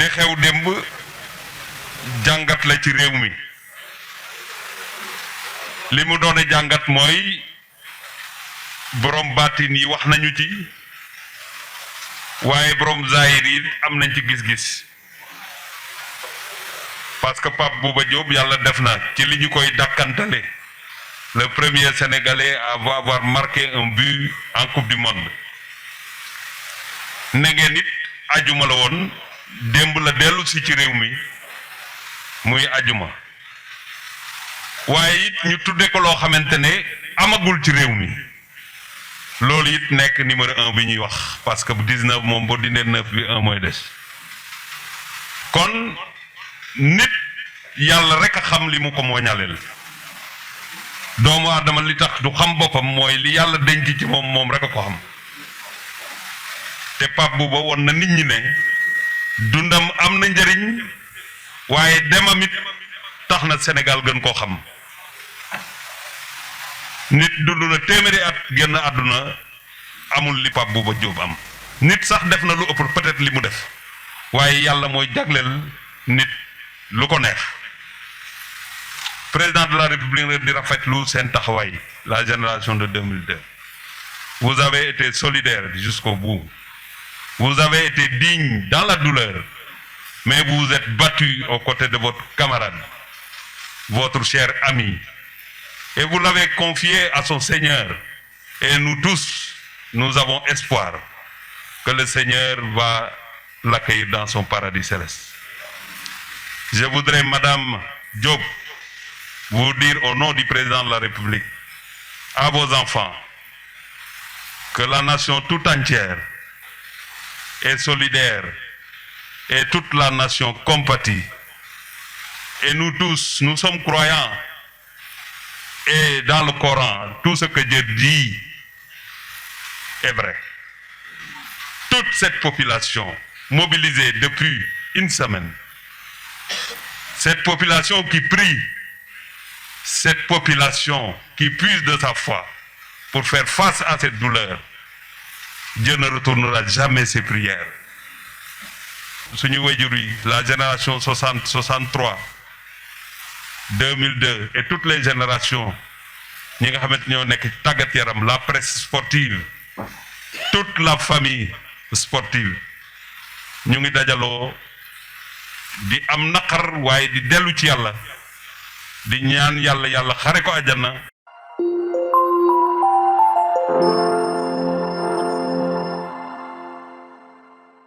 li xew démb jàngat la ci réew mi li mu doone jàngat mooy borom baatin yi wax nañu ci waaye borom zahir yi am nañ ci gis-gis parce que Pape Bouba Diop yàlla def na ci li ñu koy dàkkantale le premier Sénégalais à avoir marqué un but en Coupe du Monde ne ngeen it ajuma la woon démb la dellu si ci réew mi muy ajuma waaye it ñu tudde ko loo xamante ne amagul ci réew mi loolu it nekk numéro 1 bi ñuy wax parce que bu 19 moom boo dindee 9 bi 1 mooy des kon nit yàlla rek a xam li mu ko mooñaleel doomu aadama li tax du xam boppam mooy li yàlla denc ci moom rek a ko xam te Pape Bouba woon na nit ñi ne dundam am na njëriñ waaye demam it tax na Sénégal gën koo xam nit dund na téeméeri at génn àdduna amul li Pape Bouba Diop am nit sax def na lu ëpp peut-être li mu def waaye yàlla mooy jagleel nit lu ko neex président de la République di rafetlu seen taxawaay la génération de 2002 vous avez été solidaire jusqu'au bout vous avez été digne dans la douleur mais vous vous êtes battu aux côtés de votre camarade votre cher ami et vous l'avez confié à son Seigneur et nous tous nous avons espoir que le Seigneur va l'accueillir dans son paradis céleste. Je voudrais, Madame Diop, vous dire au nom du président de la République à vos enfants que la nation tout entière est solidaire et toute la nation compatit. Et nous tous, nous sommes croyants. Et dans le Coran, tout ce que Dieu dit est vrai. Toute cette population mobilisée depuis une semaine, cette population qui prie, cette population qui puise de sa foi pour faire face à cette douleur, Dieu ne retournera jamais ses prières. Suñu wayjur yi, la génération 60, 63, 2002 et toutes les générations ñi nga xamante ñoo nekk tàggat yaram la presse sportive toute la famille sportive ñu ngi dajaloo di am naqar waaye di dellu ci yàlla di ñaan yàlla xare ko àjjana